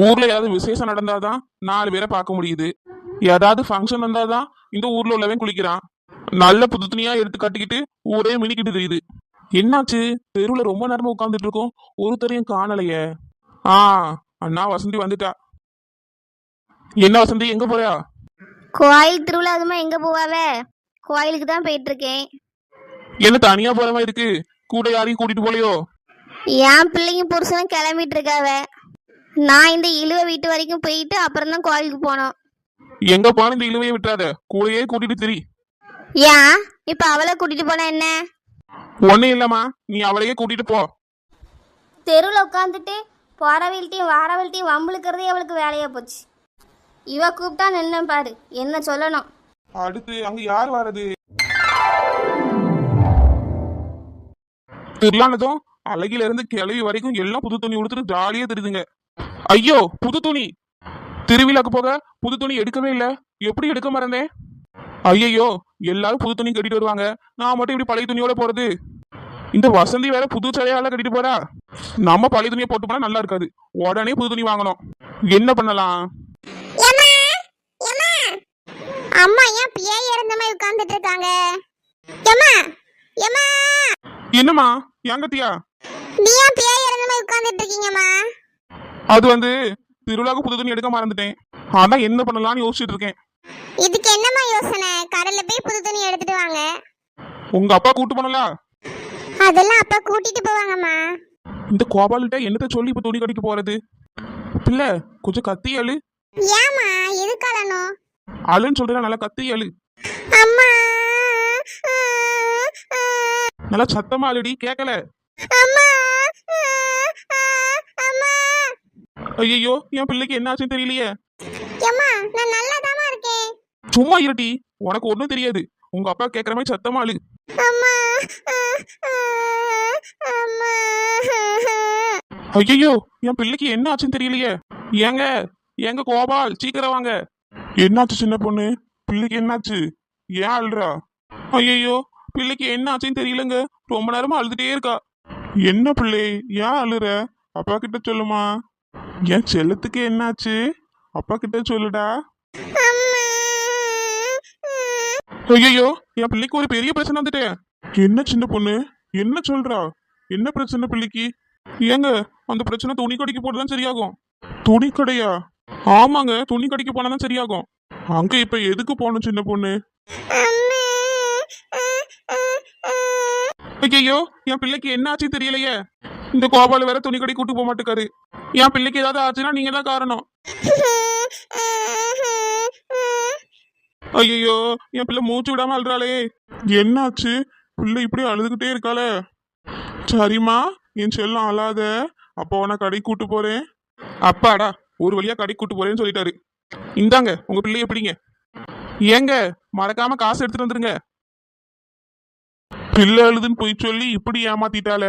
ஊர்ல ஏதாவது விசேஷம் நடந்தாதான் 4 பேரை பார்க்க முடியுது. ஏதாவது ஃபங்க்ஷன் வந்தாதான் இந்த ஊர்ல உள்ளவன் குளிக்கிறான். நல்ல புது துணியா எடுத்து கட்டிக்கிட்டு ஊரே மினிக்கிட்டு தெரியுது. என்னாச்சு? தெருவுல ரொம்ப நேரமா உட்கார்ந்துட்டு இருக்கோம், ஒருத்தரையும் காணலையே. ஆ, அண்ணா வசந்தி வந்துட்டா. என்ன வசந்தி, எங்க போறியா? கோயில் திருவிழா அதுமா எங்க போவாவே? கோயிலுக்கு தான் போயிட்டு இருக்கேன். என்ன தனியா போற மாதிரி இருக்கு? கூட யாரையும் கூட்டிட்டு போலையோ? என் பிள்ளைங்க புருஷனும் கிளம்பிட்டு இருக்காவ. நான் இந்த இழுவ வீட்டு வரைக்கும் போயிட்டு அப்புறம் தான் கோயிலுக்கு போனோம். எங்க போன இந்த இழுவையை விட்டுறாத, கூடயே கூட்டிட்டு திரி. ஏன் இப்ப அவளை கூட்டிட்டு போனா என்ன? ஒன்னும் இல்லம்மா, நீ அவளையே கூட்டிட்டு போ. தெருவில் உட்காந்துட்டு போறவள்கிட்டையும் வாரவள்கிட்டையும் வம்புழுக்கிறதே அவளுக்கு வேலையா போச்சு. இவ கூப்பிட்டா நின்னு பாரு, என்ன சொல்லணும். அடுத்து அங்க யார் வர்றது? திருளானதும் அழகில இருந்து கிளவி வரைக்கும் எல்லாம் புது துணி உடுத்துட்டு ஜாலியா தெரியுதுங்க. ஐயோ, புது துணி! திருவிழாக்கு போக புது துணி எடுக்கவே இல்ல. எப்படி எடுக்க மறந்தேன்? ஐயோ, எல்லாரும் புது துணி கட்டிட்டு வருவாங்க, நான் மட்டும் இப்படி பழைய துணியோட போறது? இந்த வசந்தி வேற புது சடையால கட்டிட்டு போறா. நம்ம பழைய துணியை போட்டு போனா நல்லா இருக்காது, உடனே புது துணி வாங்கணும். என்ன பண்ணலாம்? அம்மா ஏன் பேய் இறந்த மாதிரி உட்கார்ந்துட்டு இருக்காங்க? என்னம்மா, எங்கத்தியா? நீ ஏன் பேய் இறந்த மாதிரி உட்கார்ந்துட்டு இருக்கீங்கம்மா? அது வந்து திருவிழாக்கு புது துணி எடுக்க மறந்துட்டேன், அதான் என்ன பண்ணலாம்னு யோசிச்சுட்டு இருக்கேன். இதுக்கு என்னம்மா யோசனை? கடையில போய் புது துணி எடுத்துட்டு வாங்க. உங்க அப்பா கூட்டு போனல? அதெல்லாம் அப்பா கூட்டிட்டு போவாங்கம்மா. இந்த கோபால்கிட்ட என்னத்த சொல்லி இப்ப துணி கடைக்கு போறது? பிள்ளை கொஞ்சம் கத்தி அழு. ஏமா எதுக்காலனும்? அழுன்னு சொல்றேன், நல்லா கத்தி அழு. அம்மா நல்லா சத்தமா அழுடி, கேட்கல. அம்மா அம்மா. ஐயோ, என் பிள்ளைக்கு என்ன ஆச்சுன்னு தெரியலையே. அம்மா நான் நல்லாதாமா இருக்கேன். சும்மா இருட்டி, உனக்கு ஒண்ணும் தெரியாது. உங்க அப்பா கேக்குற மாதிரி சத்தமா அழு. அம்மா அம்மா. ஐயோ, என் பிள்ளைக்கு என்ன ஆச்சுன்னு தெரியலையே. ஏங்க எங்க கோபால், சீக்கிரம் வாங்க. என்னாச்சு சின்ன பொண்ணு? பிள்ளைக்கு என்னாச்சு? ஏன் அழுறா? ஐயோ, பிள்ளைக்கு என்ன ஆச்சுன்னு தெரியலங்க, ரொம்ப நேரமா அழுதுட்டே இருக்கா. என்ன பிள்ளை, ஏன் அழுற? அப்பா கிட்ட சொல்லுமா. என் செல்லத்துக்கு என்னாச்சு? அப்பா கிட்ட சொல்லுடா. ஐயோ, என் பிள்ளைக்கு ஒரு பெரிய பிரச்சனை வந்துட்டே. என்ன சின்ன பொண்ணு, என்ன சொல்றா? என்ன பிரச்சனை பிள்ளைக்கு? ஏங்க, அந்த பிரச்சனை துணி கடைக்கு போட்டுதான் சரியாகும். துணி கடையா? ஆமாங்க, துணி கடைக்கு போனாதான் சரியாகும். அங்க இப்ப எதுக்கு போகணும் சின்ன பொண்ணு? ஐயோ, என் பிள்ளைக்கு என்ன ஆச்சு தெரியலையே. இந்த கோபால் வேற துணி கடை கூட்டு போக மாட்டேக்காரு. என் பிள்ளைக்கு ஏதாவது ஆச்சுன்னா நீங்க தான் காரணம். ஐயோ, என் பிள்ளை மூச்சு விடாம அழுறாளே. என்னாச்சு? பிள்ளை இப்படி அழுதுகிட்டே இருக்காளே. சரிம்மா, என் செல்லம் அழாத, அப்போ உன கடை கூட்டு போறேன். அப்பாடா, ஒரு வழியா கடை கூட்டு போறேன்னு சொல்லிட்டாரு. இந்தாங்க உங்க பிள்ளைய பிடிங்க. ஏங்க, மறக்காம காசு எடுத்துட்டு வந்துருங்க. பிள்ளை அழுதுன்னு போய் சொல்லி இப்படி ஏமாத்திட்டாள.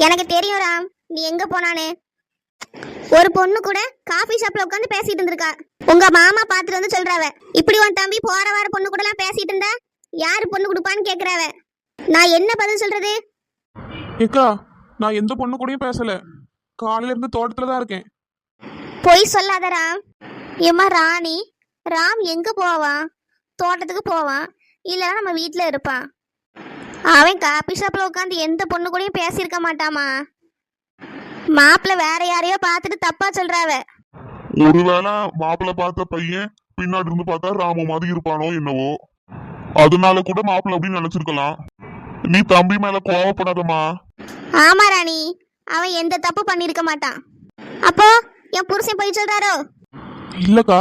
எனக்கு தெரியும் ராம், நீ எங்க போனானே. ஒரு பொண்ணு கூட காஃபி ஷாப்ல உட்காந்து பேசிட்டு இருந்திருக்கா. உங்க மாமா பாத்துட்டு வந்து சொல்றாவ, இப்படி உன் தம்பி போற வார பொண்ணு கூட எல்லாம் பேசிட்டு இருந்தா யாரு பொண்ணு கொடுப்பான்னு கேக்குறாவ. நான் என்ன பதில் சொல்றது? ஏக்கா, நான் எந்த பொண்ணு கூடயும் பேசல, காலையில இருந்து தோட்டத்துல தான் இருக்கேன். பொய் சொல்லாத ராம். ஏம்மா ராணி, ராம் எங்க போவான்? தோட்டத்துக்கு போவான், இல்லைன்னா நம்ம வீட்டுல இருப்பான். அவன் காபி ஷாப்ல உட்காந்து எந்த பொண்ணு கூடயும் பேசியிருக்க மாட்டாமா. மாப்பிள்ள வேற யாரையோ பார்த்துட்டு தப்பா சொல்றாவ. ஒருவேளை மாப்பிள்ள பார்த்த பையன் பின்னாடி இருந்து பார்த்தா ராம மாதிரி இருப்பானோ என்னவோ, அதனால கூட மாப்பிள்ள அப்படின்னு நினைச்சிருக்கலாம். நீ தம்பி மேல கோவப்படாதமா. ஆமா ராணி, அவன் எந்த தப்பு பண்ணிருக்க மாட்டான். அப்போ என் புருஷன் போய் சொல்றாரோ? இல்லக்கா,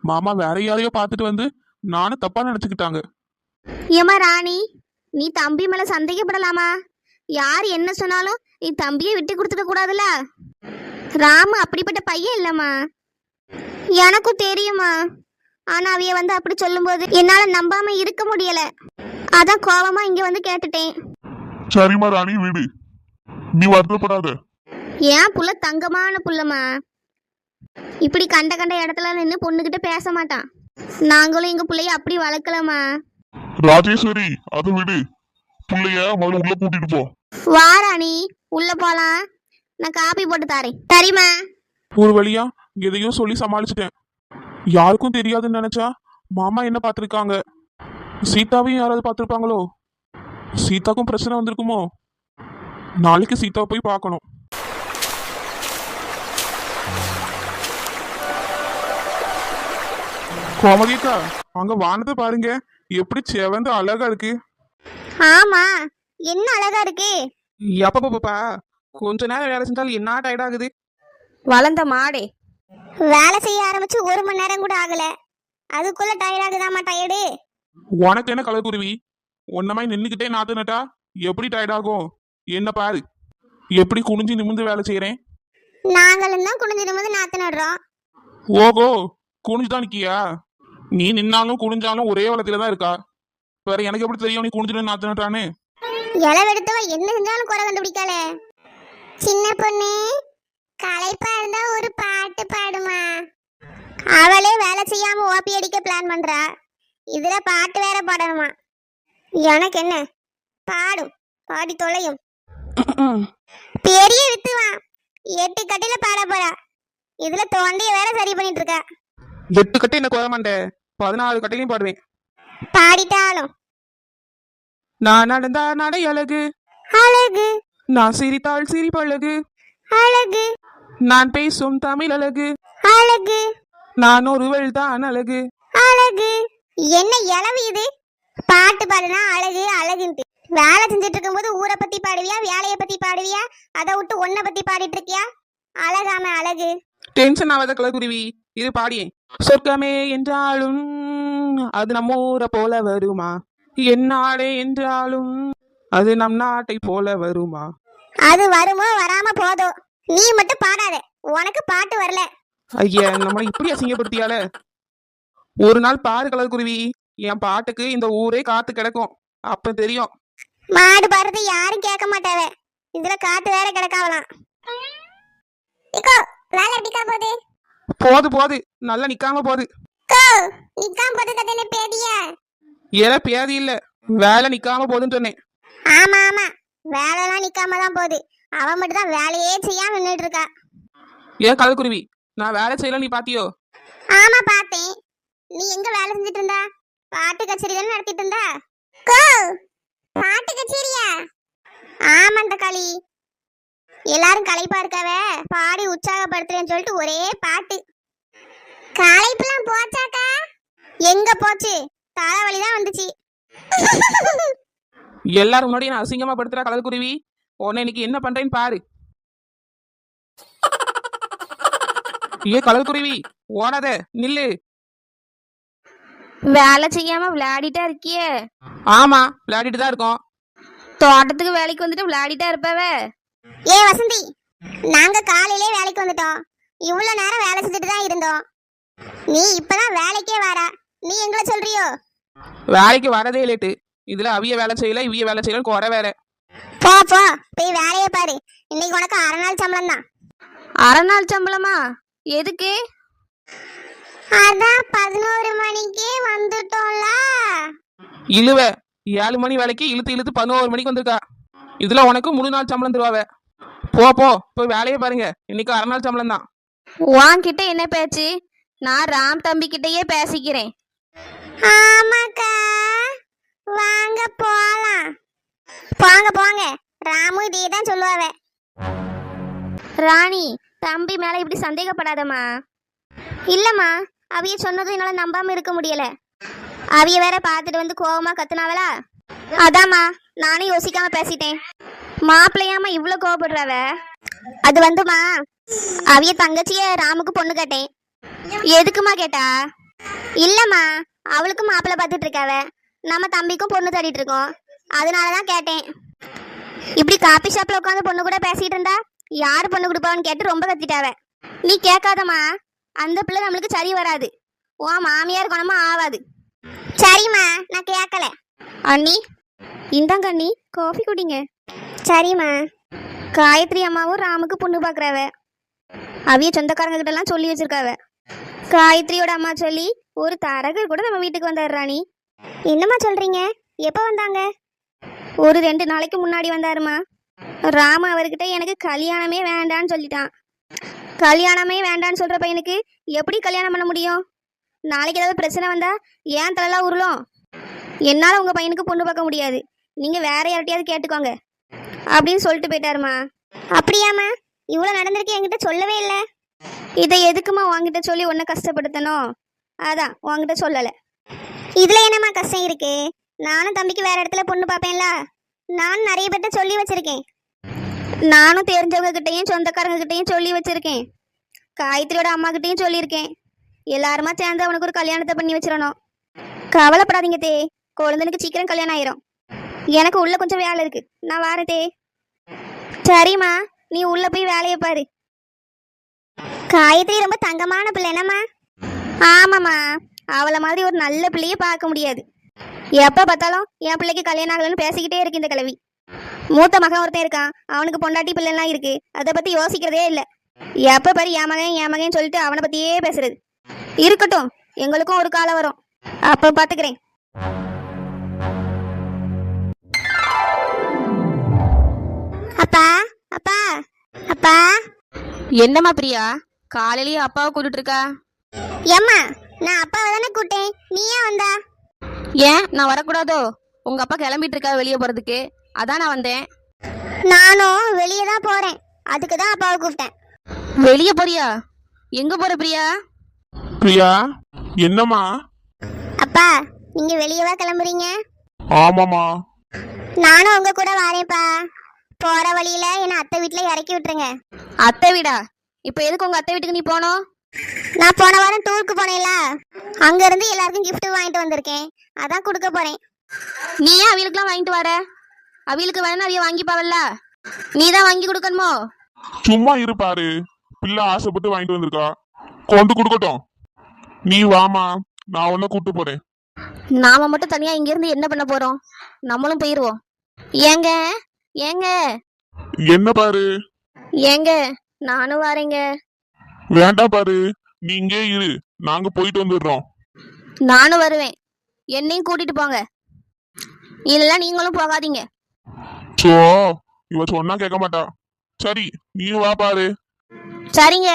மாமா வேற யாரையோ பார்த்துட்டு வந்து நானும் தப்பா நினைச்சுக்கிட்டாங்க. ஏமா ராணி, நீ தம்பி மேல சந்தேகப்படலாமா? யார் என்ன சொன்னாலும் நீ தம்பியை விட்டு கொடுத்துக்க கூடாதுல்ல. ராமு அப்படிப்பட்ட பையன் இல்லம்மா, எனக்கும் தெரியுமா. ஆனா அவைய வந்து அப்படி சொல்லும்போது என்னால நம்பாம இருக்க முடியல, அதான் கோவமா இங்க வந்து கேட்டுட்டேன். சரிம்மா ராணி, விடு, நீ வருத்தப்படாத. ஏன் புள்ள தங்கமான புள்ளமா, இப்படி கண்ட கண்ட இடத்துல நின்று பொண்ணுகிட்ட பேச மாட்டான். நாங்களும் எங்க பிள்ளைய அப்படி வளர்க்கலாமா. ராஜேஸ்வரி அதை விடு, பிள்ளைய முதல்ல உள்ள கூட்டிட்டு போ. வா ராணி, உள்ள போலாம். நான் காப்பி போட்டு தாரேன். சரிம்மா. ஒரு வழியா எதையோ சொல்லி சமாளிச்சிட்டேன். யாருக்கும் தெரியாதுன்னு நினைச்சா மாமா என்ன பார்த்துருக்காங்க. சீதாவையும் யாராவது பார்த்துருப்பாங்களோ? சீதாக்கும் பிரச்சனை வந்திருக்குமோ? நாளைக்கு சீதாவை போய் பார்க்கணும். கோமதிக்கா, அங்க வானத்தை பாருங்க, எப்படி செவந்து அழகா இருக்கு. ஆமா, என்ன அழகா இருக்கு. எப்பப்பா கொஞ்ச நேரம் வேலை செஞ்சாலும் என்ன டயர்ட் ஆகுது. வளர்ந்த மாடே, வேலை செய்ய ஆரம்பிச்சு 1 மணி நேரம் கூட ஆகல, அதுக்குள்ள டயர்ட் ஆகுதாமா டயர்டு. உனக்கு என்ன கலக்குருவி, ஒன்னமாய் நின்னுக்கிட்டே நாத்து நட்டா எப்படி டயர்ட் ஆகும்? என்ன பாரு, எப்படி குனிஞ்சு நிமிந்து வேலை செய்யறேன். நாங்களும் தான் குனிஞ்சு நிமிந்து நாத்து நடுறோம். ஓகோ, குனிஞ்சுதான் நிக்கியா? நீ நின்னாலும் குனிஞ்சாலும் ஒரே வளத்துல தான் இருக்கா. வேற எனக்கு எப்படி தெரியும் நீ குனிஞ்சு நாத்து நட்டான்னு? இளவெடுத்தவ என்ன செஞ்சாலும் குறை கண்டுபிடிக்காளே. சின்ன பொண்ணு, களைப்பா இருந்தா ஒரு பாட்டு பாடுமா. அவளே வேலை செய்யாம ஓபி அடிக்க பிளான் பண்றா, இதுல பாட்டு வேற பாடணுமா. எனக்கு என்ன, பாடும், பாடி தொலையும். பெரிய வித்துவான், 8 கட்டையில பாட போறா, இதுல தொண்டைய வேற சரி பண்ணிட்டு இருக்கா. 8 கட்டை என்ன குறை மாட்டேன், 14 கட்டையிலையும் பாடுவேன். பாடிட்டாலும் நான் நடந்தா நடை அழகு, அழகு நான் சிரித்தாள் சிரிப்பழகு, அழகு நான் பேசும் தமிழ் அழகு, அழகு நான் ஒருவள் தான் அழகு. அழகு. என்ன இளவு இது, பாட்டு பாடுனா அழகு அழகுன்ட்டு. வேலை செஞ்சுட்டு இருக்கும்போது ஊரை பத்தி பாடுவியா, வேலைய பத்தி பாடுவியா, அதை விட்டு ஒன்ன பத்தி பாடிட்டு இருக்கியா? அழகாம அழகு. டென்ஷன் ஆகாத கலக்குருவி, இது பாடியேன். சொர்க்கமே என்றாலும் அது நம்ம ஊரை போல வருமா, என் நாடே என்றாலும் அது நம் நாட்டை போல வருமா. அது வருமோ வராம போதோ, நீ மட்டும் பாடாத, உனக்கு பாட்டு வரல. ஐயா, நம்மளை இப்படி அசிங்கப்படுத்தியால. ஒரு நாள் பாரு கலக்குருவி, என் பாட்டுக்கு இந்த ஊரே காத்து கிடக்கும், அப்ப தெரியும். மாடு பாடுறது யாரும் கேட்க மாட்டாவ, இதுல காத்து வேற கிடக்காவலாம். இக்கோ, வேலை எப்படிக்கா போகுது? போது போது, நல்லா நிக்காம போது. கோ, நிக்காம போது கதையில பேதியா? ஏல பேதி இல்ல, வேலை நிக்காம போதுன்னு சொன்னேன். ஆமா ஆமா, வேலைலாம் நிக்காம தான் போகுது, அவன் மட்டும் தான் வேலையே செய்யாம நின்றுட்டு இருக்கா. ஏன் கலக்குருவி, நான் வேலை செய்யல, நீ பாத்தியோ? ஆமா பார்த்தேன், நீ எங்க வேலை செஞ்சுட்டு இருந்தா? பாட்டு கச்சேரி தானே நடத்திட்டு இருந்தா? கோ, பாட்டு கச்சேரியா? ஆமாண்ட களி, எல்லாரும் களைப்பா இருக்காவ, பாடி உற்சாகப்படுத்துறேன்னு சொல்லிட்டு ஒரே பாட்டு. களைப்புலாம் போச்சாக்கா? எங்க போச்சு, தலைவலிதான் வந்துச்சு. எல்லாரும் முன்னாடி நான் அசிங்கமா படுத்துறா கலக்குருவி, உன்னை இன்னைக்கு என்ன பண்றேன்னு பாரு. ஏ கலக்குருவி, ஓடாத, நில்லு. வேலை செய்யாம விளையாடிட்டா இருக்கியே? ஆமா, விளையாடிட்டு தான் இருக்கோம். தோட்டத்துக்கு வேலைக்கு வந்துட்டு விளையாடிட்டா இருப்பவ. ஏ வசந்தி, நாங்க காலையிலே வேலைக்கு வந்துட்டோம், இவ்வளவு நேரம் வேலை செஞ்சுட்டு தான் இருந்தோம், நீ இப்பதான் வேலைக்கே வாரா, நீ எங்களை சொல்றியோ? வேலைக்கு வரதே லேட்டு, இதுல அவிய வேலை செய்யல இவிய வேலை செய்யல குறை வேற. போ போ, போய் வேலையை பாரு, இன்னைக்கு உனக்கு 1/2 நாள் சம்பளம் தான். 1/2 நாள் சம்பளமா? எதுக்கு? அதான் 11 மணிக்கே வந்துட்டோம்ல. இழுவ 7 மணி வேலைக்கு இழுத்து இழுத்து 11 மணிக்கு வந்திருக்கா, இதுல உனக்கு முழு நாள் சம்பளம் தருவாவ. போ போ, போய் வேலையை பாருங்க, இன்னைக்கு 1/2 நாள் சம்பளம் தான். உன்கிட்ட என்ன பேச்சு, நான் ராம் தம்பி கிட்டயே பேசிக்கிறேன். ஆமாக்கா, வாங்க போலாம். போங்க போங்க, ராமு இதே தான் சொல்லுவாவ. ராணி, தம்பி மேல இப்படி சந்தேகப்படாதம்மா. இல்லம்மா, அவிய சொன்னதும் என்னால நம்பாம இருக்க முடியல. அவிய வேற பார்த்துட்டு வந்து கோவமா கத்துனாவளா, அதாம்மா நானும் யோசிக்காம பேசிட்டேன். மாப்பிள்ளையாம இவ்ளோ கோவப்படுறாவ? அது வந்துமா, அவிய தங்கச்சிய ராமுக்கு பொண்ணு கேட்டேன். எதுக்குமா கேட்டா? இல்லம்மா, அவளுக்கும் மாப்பிள்ளை பார்த்துட்டு இருக்காவ, நம்ம தம்பிக்கும் பொண்ணு தேடிட்டு இருக்கோம், அதனாலதான் கேட்டேன். இப்படி காபி ஷாப்ல உட்காந்து பொண்ணு கூட பேசிட்டு இருந்தா யாரு பொண்ணு கொடுப்பான்னு கேட்டு ரொம்ப கத்திட்டாவ. நீ கேட்காதம்மா, அந்த பிள்ளை நம்மளுக்கு சரி வராது, உன் மாமியார் குணமா ஆவாது. சரிம்மா, நான் கேட்கல. அண்ணி, இந்தாங்க அண்ணி, காஃபி குடிங்க. சரிம்மா. காயத்ரி அம்மாவும் ராமுக்கு பொண்ணு பார்க்குறாவ, அவிய சொந்தக்காரங்க கிட்ட எல்லாம் சொல்லி வச்சிருக்காவ. காயத்ரியோட அம்மா சொல்லி ஒரு தரகர் கூட நம்ம வீட்டுக்கு வந்தார் ராணி. என்னம்மா சொல்றீங்க? எப்போ வந்தாங்க? ஒரு 2 நாளைக்கு முன்னாடி வந்தாருமா. ராம அவர்கிட்ட எனக்கு கல்யாணமே வேண்டான்னு சொல்லிட்டான். கல்யாணமே வேண்டான்னு சொல்ற பையனுக்கு எப்படி கல்யாணம் பண்ண முடியும்? நாளைக்கு ஏதாவது பிரச்சனை வந்தா ஏன் தலைலாம் உருளும்? என்னால் உங்கள் பையனுக்கு பொண்ணு பார்க்க முடியாது, நீங்கள் வேற யார்ட்டையாவது கேட்டுக்கோங்க அப்படின்னு சொல்லிட்டு போயிட்டாருமா. அப்படியாம்மா? இவ்வளோ நடந்திருக்கு என்கிட்ட சொல்லவே இல்லை. இதை எதுக்குமா உங்ககிட்ட சொல்லி ஒன்றை கஷ்டப்படுத்தணும்? அதான் உங்ககிட்ட சொல்லலை. இதில் என்னம்மா கஷ்டம் இருக்கு? நானும் தம்பிக்கு வேற இடத்துல பொண்ணு பார்ப்பேன்ல. நானும் நிறைய பேர்ட்ட சொல்லி வச்சிருக்கேன். நானும் தெரிஞ்சவங்க கிட்டையும் சொந்தக்காரங்க கிட்டையும் சொல்லி வச்சிருக்கேன். காயத்ரியோட அம்மா கிட்டையும் சொல்லியிருக்கேன். எல்லாருமா சேர்ந்து அவனுக்கு ஒரு கல்யாணத்தை பண்ணி வச்சிடணும். கவலைப்படாதீங்க தே, குழந்தைனுக்கு சீக்கிரம் கல்யாணம் ஆயிரும். எனக்கு உள்ள கொஞ்சம் வேலை இருக்கு, நான் வாரேன் தே. சரிம்மா, நீ உள்ள போய் வேலையை பாரு. காயத்ரி ரொம்ப தங்கமான பிள்ளை என்னம்மா? ஆமாம்மா, அவளை மாதிரி ஒரு நல்ல பிள்ளைய பார்க்க முடியாது. எப்போ பார்த்தாலும் என் பிள்ளைக்கு கல்யாணம் ஆகலன்னு பேசிக்கிட்டே இருக்கு இந்த கிழவி. மூத்த மகன் ஒருத்தன் இருக்கான், அவனுக்கு பொண்டாட்டி பிள்ளைலாம் இருக்கு. அதை பற்றி யோசிக்கிறதே இல்லை. எப்போ பாரு என் மகன் சொல்லிட்டு அவனை பற்றியே பேசுறது. இருக்கட்டும், எங்களுக்கும் ஒரு காலம் வரும், அப்போ பார்த்துக்கிறேன். அப்பா அப்பா அப்பா. என்னம்மா பிரியா, காலையிலேயே அப்பாவை கூட்டிட்டு இருக்கா? ஏம்மா, நான் அப்பாவை தானே கூட்டேன், நீ ஏன் வந்தா? ஏன் நான் வரக்கூடாதோ? உங்க அப்பா கிளம்பிட்டு இருக்கா வெளியே போறதுக்கு, அதான் நான் வந்தேன். நானும் வெளியே தான் போறேன், அதுக்கு தான் அப்பாவை கூப்பிட்டேன். வெளியே போறியா? எங்க போற பிரியா? பிரியா, என்னம்மா? அப்பா, நீங்க வெளியவா கிளம்புறீங்க? ஆமாம்மா. நானும் உங்க கூட வரேன்ப்பா. போற வழியில என்ன அத்தை வீட்டுல இறக்கி விட்டுருங்க. அத்தை வீடா? இப்ப எதுக்கு உங்க அத்தை வீட்டுக்கு நீ போனோம்? நான் போன வாரம் டூருக்கு போனேன்ல, அங்க இருந்து எல்லாருக்கும் gift வாங்கிட்டு வந்திருக்கேன், அதான் கொடுக்க போறேன். நீ ஏன் அவியலுக்குலாம் வாங்கிட்டு வர? அவியலுக்கு வேணா அவிய வாங்கிப்பாவல்ல, நீ தான் வாங்கி கொடுக்கணுமோ? சும்மா இருப்பாரு, பிள்ளை ஆசைப்பட்டு வாங்கிட்டு வந்திருக்கா, கொண்டு கொடுக்கட்டும். நீ வாமா, நான் உன்னை கூட்டு போறேன். நாம மட்டும் தனியா இங்க இருந்து என்ன பண்ண போறோம்? நம்மளும் போயிருவோம். ஏங்க ஏங்க என்ன பாரு? ஏங்க, நானும் வரேங்க. வேண்டாம் பாரு, நீ இங்கே இரு, நாங்க போயிட்டு வந்துடுறோம். நானும் வருவேன், என்னையும் கூட்டிட்டு போங்க. இல்ல நீங்களும் போகாதீங்க. சோ, இவ சொன்னா கேட்க மாட்டா. சரி, நீ வா பாரு. சரிங்க,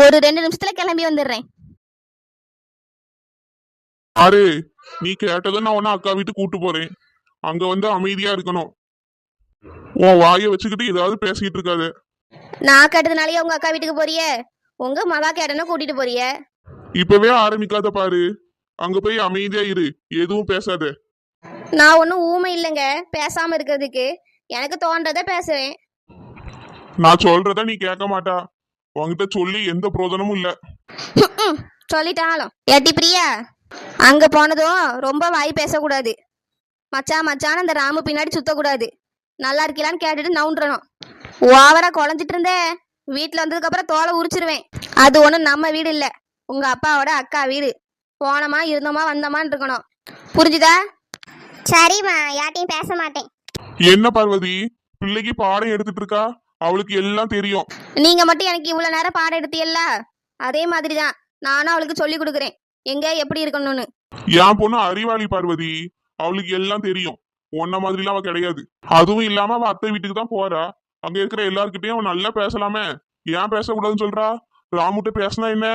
ஒரு 2 நிமிஷத்துல கிளம்பி வந்துடுறேன். பாரு, நீ கேட்டதை நான் உன்ன அக்கா வீட்டுக்கு கூட்டு போறேன். அங்க வந்து அமைதியா இருக்கணும். உன் வாயை வச்சுக்கிட்டு ஏதாவது பேசிக்கிட்டு இருக்காது. நான் கேட்டதுனாலயே உங்க அக்கா வீட்டுக்கு போறிய? உங்க மகா கேட்டனா கூட்டிட்டு போறிய? இப்பவே ஆரம்பிக்காத பாரு, அங்க போய் அமைதியா இரு, எதுவும் பேசாத. நான் ஒன்னும் ஊமை இல்லைங்க பேசாம இருக்கிறதுக்கு, எனக்கு தோன்றத பேசுவேன். நான் சொல்றத நீ கேட்க மாட்டா, உன்கிட்ட சொல்லி எந்த பிரோஜனமும் இல்ல. சொல்லிட்டாலும் ஏட்டி பிரியா, அங்க போனதும் ரொம்ப வாய் பேசக்கூடாது. மச்சான் மச்சான் அந்த ராமு பின்னாடி சுத்தக்கூடாது. நல்லா இருக்கலான்னு கேட்டுட்டு நவுன்றணும். ஓவரா குழஞ்சிட்டு இருந்தே வீட்டுல வந்ததுக்கு அப்புறம் தோலை உரிச்சிருவேன். அது ஒண்ணும் நம்ம வீடு இல்ல, உங்க அப்பாவோட அக்கா வீடு. போனோமா இருந்தோமா வந்தோமான்னு இருக்கணும், புரிஞ்சுதா? சரிம்மா, யார்ட்டையும் பேச மாட்டேன். என்ன பார்வதி, பிள்ளைக்கு பாடம் எடுத்துட்டு இருக்கா, அவளுக்கு எல்லாம் தெரியும். நீங்க மட்டும் எனக்கு இவ்வளவு நேரம் பாடம் எடுத்தியல்ல, அதே மாதிரிதான் நானும் அவளுக்கு சொல்லி கொடுக்குறேன் எங்க எப்படி இருக்கணும்னு. என் பொண்ணு அறிவாளி பார்வதி, அவளுக்கு எல்லாம் தெரியும். உன்ன மாதிரிலாம் அவ கிடையாது. அதுவும் இல்லாம அவ அத்தை வீட்டுக்கு தான் போறா, அங்க இருக்கிற எல்லார்கிட்டயும் அவன் நல்லா பேசலாமே, ஏன் பேசக்கூடாதுன்னு சொல்றா? ராமுட்ட பேசினா என்ன?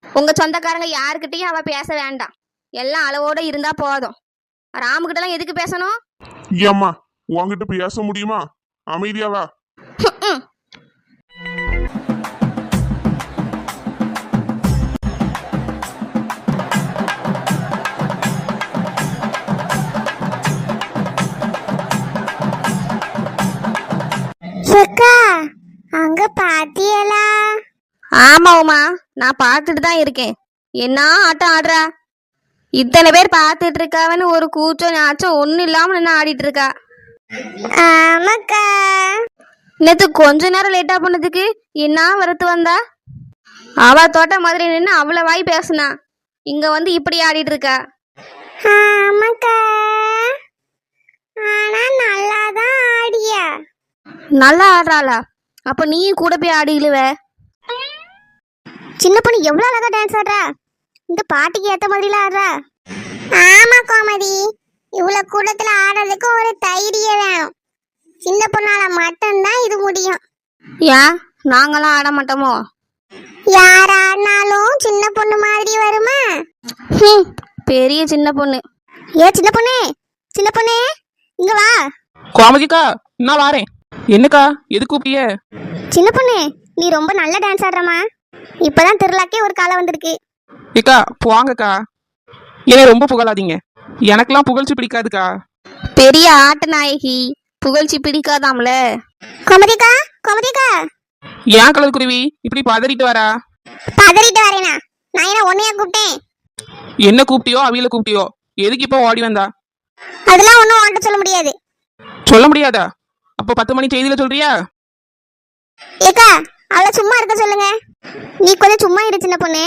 உங்க சொந்தக்காரங்க யாருக்கிட்டையும் அவ பேச வேண்டாம், எல்லாம் அளவோட இருந்தா போதும். ராமுகிட்ட எல்லாம் எதுக்கு பேசணும்? ஏம்மா, உன்கிட்ட பேச முடியுமா? அமைதியா வா. அக்கா, அங்க பாத்தியலா? ஆமா உமா, நான் பார்த்துட்டு தான் இருக்கேன். என்ன ஆட்டம் ஆடுறா, இத்தனை பேர் பார்த்துட்டு இருக்காவன்னு ஒரு கூச்சம் நாச்சம் ஒன்னும் இல்லாம நின்று ஆடிட்டு இருக்கா. ஆமாக்கா. நேத்து கொஞ்ச நேரம் லேட்டா பண்ணதுக்கு என்ன வரத்து வந்தா? அவ தோட்ட மாதிரி நின்று அவ்வளோ வாய் பேசுனா, இங்க வந்து இப்படி ஆடிட்டு இருக்கா. ஆமாக்கா, ஆனா நல்லாதான் ஆடியா. நல்லா ஆடுறாளா? அப்ப நீயும் கூட போய் ஆடிடுவ. சின்ன பொண்ணு எவ்வளவு அழகா டான்ஸ் ஆடுறா. இந்த பாட்டுக்கு ஏத்த மாதிரிலாம் ஆடுறா. ஆமா கோமதி, இவ்வளவு கூட்டத்துல ஆடுறதுக்கு ஒரு தைரியம் வேணும். சின்ன பொண்ணால மட்டும்தான் இது முடியும். ஏன் நாங்களாம் ஆட மாட்டோமோ? யார் ஆடினாலும் சின்ன பொண்ணு மாதிரி வருமா? பெரிய சின்ன பொண்ணு. ஏ சின்ன பொண்ணு, சின்ன பொண்ணு இங்க வா. கோமதிக்கா நான் வாரேன். என்னக்கா எது கூப்பிட்டிய? சின்ன பொண்ணு, நீ ரொம்ப நல்ல டான்ஸ் ஆடுறமா. இப்பதான் திருவிழாக்கே ஒரு காலம் வந்திருக்கு. ஏக்கா போவாங்கக்கா, என்னை ரொம்ப புகழாதீங்க. எனக்கெல்லாம் புகழ்ச்சி பிடிக்காதுக்கா. பெரிய ஆட்ட நாயகி, புகழ்ச்சி பிடிக்காதாம்ல. கோமதிக்கா, கோமதிக்கா ஏன் கலர் குருவி இப்படி பதறிட்டு வரா? பதறிட்டு வரேனா? நான் என்ன உன்னையா கூப்பிட்டேன்? என்ன கூப்பிட்டியோ அவியல கூப்பிட்டியோ, எதுக்கு இப்போ ஓடி வந்தா? அதெல்லாம் ஒன்றும் உன்கிட்ட சொல்ல முடியாது. சொல்ல முடியாதா? அப்போ 10 மணி செய்தியில சொல்றியா? ஏக்கா அவளை சும்மா இருக்க சொல்லுங்க. நீ கொஞ்சம் சும்மா இரு சின்ன பொண்ணு.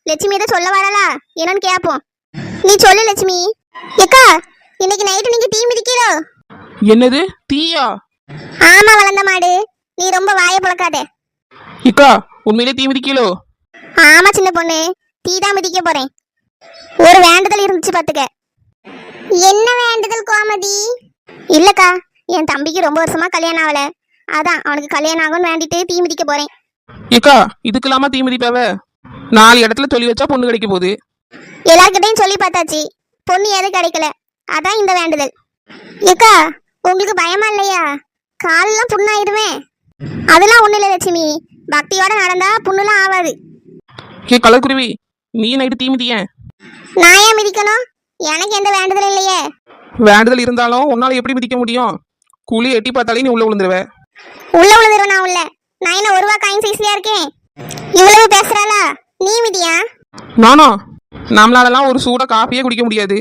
லட்சுமி ஏதோ சொல்ல வரலா, என்னன்னு கேட்போம். நீ சொல்லு லட்சுமி. ஏக்கா இன்னைக்கு நைட்டு நீங்க டீ மிதிக்கிறோ? என்னது தீயா? ஆமா வளர்ந்த மாடு, நீ ரொம்ப வாயை பழக்காதே. இக்கா உண்மையிலே தீ மிதிக்கலோ? ஆமா சின்ன பொண்ணு, டீ தான் மிதிக்க போறேன். ஒரு வேண்டுதல் இருந்துச்சு பாத்துக்க. என்ன வேண்டுதல் கோமதி? இல்லக்கா, என் தம்பிக்கு ரொம்ப வருஷமா கல்யாணம் ஆகல, அதான் அவனுக்கு கல்யாணம் ஆகும்னு வேண்டிட்டு தீ மிதிக்க போறேன். இக்கா இதுக்கெல்லாமா தீ மிதிப்பாவ? 4 இடத்துல சொல்லி வச்சா பொண்ணு கிடைக்க போகுது. எல்லார்கிட்டையும் சொல்லி பார்த்தாச்சு, பொண்ணு எதுவும் கிடைக்கல, அதான் இந்த வேண்டுதல். ஏக்கா உங்களுக்கு பயமா இல்லையா? காலெல்லாம் புண்ணாயிருவேன். அதெல்லாம் ஒண்ணு இல்லை லட்சுமி, பக்தியோட நடந்தா புண்ணுலாம் ஆகாது. ஏ கலர் குருவி, நீ நைட்டு தீ மிதிய? நான் ஏன் மிதிக்கணும்? எனக்கு எந்த வேண்டுதலும் இல்லையே. வேண்டுதல் இருந்தாலும் உன்னால எப்படி மிதிக்க முடியும்? குழி எட்டி பார்த்தாலே நீ உள்ள விழுந்துருவ. உள்ள விழுந்துரும். நான் உள்ள, நான் என்ன 1 ரூபா காயின் சைஸ்லயா இருக்கேன்? இவ்வளவு பேசுறாளா? நீ மிதியா? நானா? நம்மளாலலாம் ஒரு சூட காப்பியே குடிக்க முடியாது.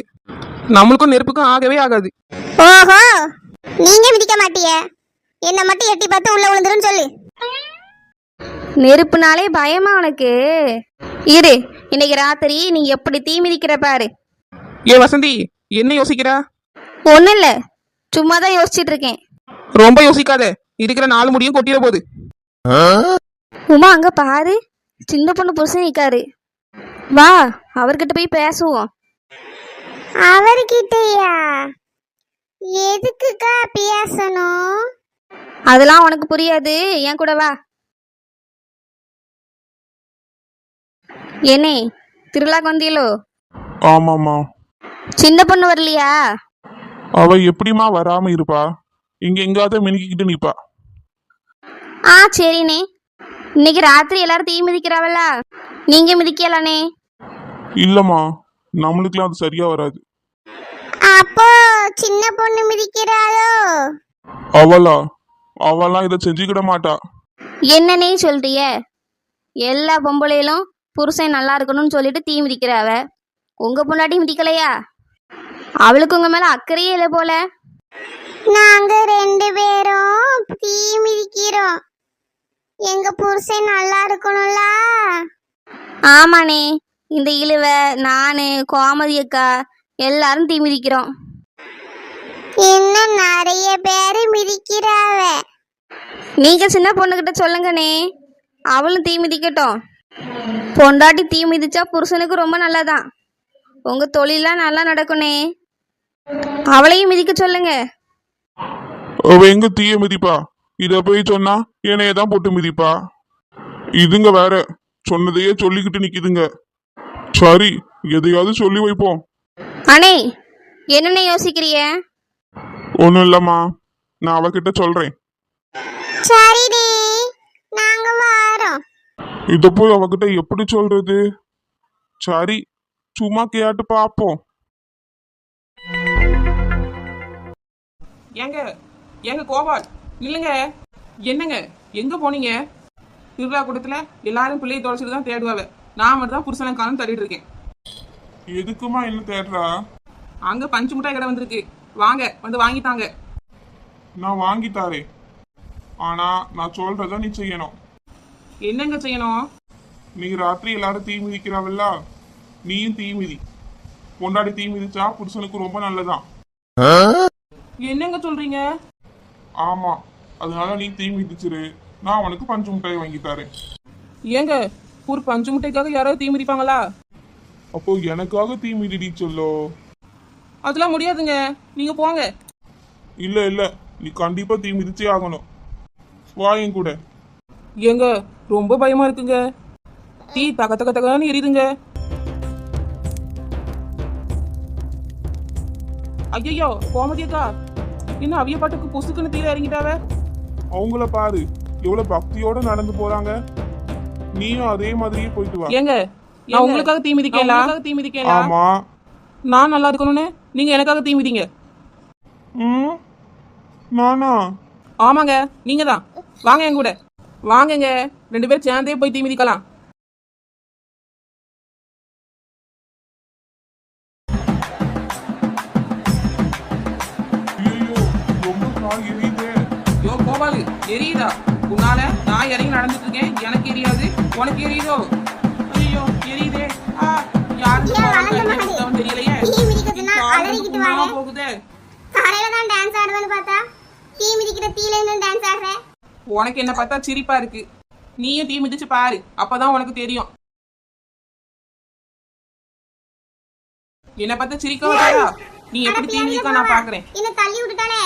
நம்மளுக்கும் நெருப்புக்கும் ஆகவே ஆகாது. ஓஹோ, நீங்க மிதிக்க மாட்டிய, என்ன மட்டும் எட்டி பார்த்து உள்ள விழுந்துரும் சொல்லு. நெருப்புனாலே பயமா உனக்கு? இரு, இன்னைக்கு ராத்திரி நீ எப்படி தீ மிதிக்கிற பாரு. ஏ வசந்தி, என்ன யோசிக்கிறா? ஒன்றும் இல்லை, சும்மா தான் யோசிச்சுட்டு இருக்கேன். ரொம்ப யோசிக்காத, இருக்கிற 4 முடியும் கொட்டிட போகுது. உமா அங்க பாரு, சின்ன பொண்ணு புருஷன் நிக்காரு. வா அவர்கிட்ட போய் பேசுவோம். அவர்கிட்டயா? எதுக்குக்கா பேசணும்? அதெல்லாம் உனக்கு புரியாது, என் கூட வா. என்னே திருவிழாக்கு வந்தீங்களோ? ஆமாம்மா. சின்ன பொண்ணு வரலையா? அவ எப்படிமா வராம இருப்பா? இங்க எங்காவது மினுக்கிட்டு நிப்பா. ஆ சரிண்ணே. இன்னைக்கு ராத்திரி எல்லாரும் தீ மிதிக்கிறாவல்ல, நீங்க மிதிக்கலானே? இல்லம்மா, நம்மளுக்குலாம் அது சரியா வராது. அப்போ சின்ன பொண்ணு மிதிக்கிறாளோ? அவெல்லாம் இதை செஞ்சுக்கிட மாட்டா. என்னன்னே சொல்றிய? எல்லா பொம்பளையிலும் புருஷன் நல்லா இருக்கணும்னு சொல்லிட்டு தீ மிதிக்கிறாவ, உங்க பொண்டாட்டி மிதிக்கலையா? அவளுக்கு உங்க மேல அக்கறையே இல்லை போல. நாங்க 2 பேரும் தீ மிதிக்கிறோம், எங்க புருஷன் நல்லா இருக்கணும்ல. ஆமாண்ணே, இந்த இழுவ நானு கோமதி அக்கா எல்லாரும் தீ மிதிக்கிறோம். இன்னும் நிறைய பேரு மிதிக்கிறாவ. நீங்க சின்ன பொண்ணுகிட்ட சொல்லுங்கண்ணே, அவளும் தீ மிதிக்கட்டும். பொண்டாட்டி தீ மிதிச்சா புருஷனுக்கு ரொம்ப நல்லதான், உங்க தொழிலாம் நல்லா நடக்குண்ணே. அவளையும் மிதிக்க சொல்லுங்க. அவ எங்க தீய மிதிப்பா? இத போய் சொன்னா என்னையதான் போட்டு மிதிப்பா. இதுங்க வேற சொன்னதையே சொல்லிக்கிட்டு நிக்குதுங்க. சரி, எதையாவது சொல்லி வைப்போம். அண்ணே என்னென்ன யோசிக்கிறிய? ஒண்ணும் இல்லம்மா, நான் அவகிட்ட சொல்றேன். சரிடி, நாங்க வாரோம். இத போய் அவகிட்ட எப்படி சொல்றது? சரி, சும்மா கேட்டு பாப்போம். ஏங்க கோபால் இல்லைங்க. என்னங்க எங்க போனீங்க? திருவிழா கூட்டத்துல எல்லாரும் பிள்ளையை தொலைச்சிட்டு தான் தேடுவாங்க, நான் மட்டும் தான் புருஷனை காலம் தேடிட்டு இருக்கேன். எதுக்குமா என்ன தேடுறா? அங்க பஞ்சு மிட்டாய் கடை வந்திருக்கு, வாங்க வந்து வாங்கிட்டாங்க. நான் வாங்கி தாரேன், ஆனா நான் சொல்றத நீ செய்யணும். என்னங்க செய்யணும்? நீ ராத்திரி எல்லாரும் தீ மிதிக்கிறாவல்ல, நீயும் தீ மிதி. பொண்டாடி தீ மிதிச்சா புருஷனுக்கு ரொம்ப நல்லதான். என்னங்க சொல்றீங்க? ஆமா, அதனால நீ தீ மிதிச்சிரு, நான் உனக்கு பஞ்சு மிட்டாய் வாங்கி தரேன். ஏங்க ஒரு பஞ்சு மிட்டாய்க்காக யாராவது தீ மிதிப்பாங்களா? அப்போ எனக்காக தீ மிதிடி சொல்லோ. அதெல்லாம் முடியாதுங்க, நீங்க போங்க. இல்ல இல்ல, நீ கண்டிப்பா தீ மிதிச்சே ஆகணும். வா என் கூட. ஏங்க ரொம்ப பயமா இருக்குங்க, தீ தக தக தகன்னு எரியுதுங்க. ஐயோ கோமதி அக்கா, இன்னும் அவிய பாட்டுக்கு பொசுக்குன்னு தீர இறங்கிட்டாவ. அவங்கள பாரு, எவ்வளவு பக்தியோட நடந்து போறாங்க. நீயும் அதே மாதிரியே போயிட்டு வா. ஏங்க நான் உங்களுக்காக தீ மிதிக்கலாம். ஆமா. நான் நல்லா இருக்கணும்னு நீங்க எனக்காக தீ மிதிங்க. ம், நானா? ஆமாங்க, நீங்க தான். வாங்க என் கூட, வாங்கங்க, 2 பேரும் சேர்ந்தே போய் தீ மிதிக்கலாம். ஐயோ, ரொம்ப கால் எரியுதே. யோ கோபாலு, எரியுதா? உன்னால நான் இறங்கி நடந்துட்டு இருக்கேன், எனக்கு எரியாது, உனக்கு எரியுதோ? ஐயோ எரியுதே. யாருக்கு தெரியலையே. தீ மிதிக்கிறதுனா அலறிக்கிட்டு வாரே. போகுதே. காலையில தான் டான்ஸ் ஆடுவேன்னு பார்த்தா தீ மிதிக்கிற தீல என்ன டான்ஸ் ஆடுற? உனக்கு என்ன பார்த்தா சிரிப்பா இருக்கு, நீயும் தீ மிதிச்சு பாரு, அப்பதான் உனக்கு தெரியும். என்ன பார்த்தா சிரிக்க வராதா? நீ எப்படி தீ மிதிக்க நான் பாக்குறேன். என்ன தள்ளி விட்டுட்டாலே.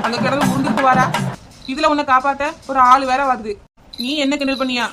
அங்க கிடந்து உருந்துட்டு வாரா. இதுல உன்னை காப்பாத்த ஒரு ஆள் வேற வருது. நீ என்ன கிண்டல் பண்ணியா?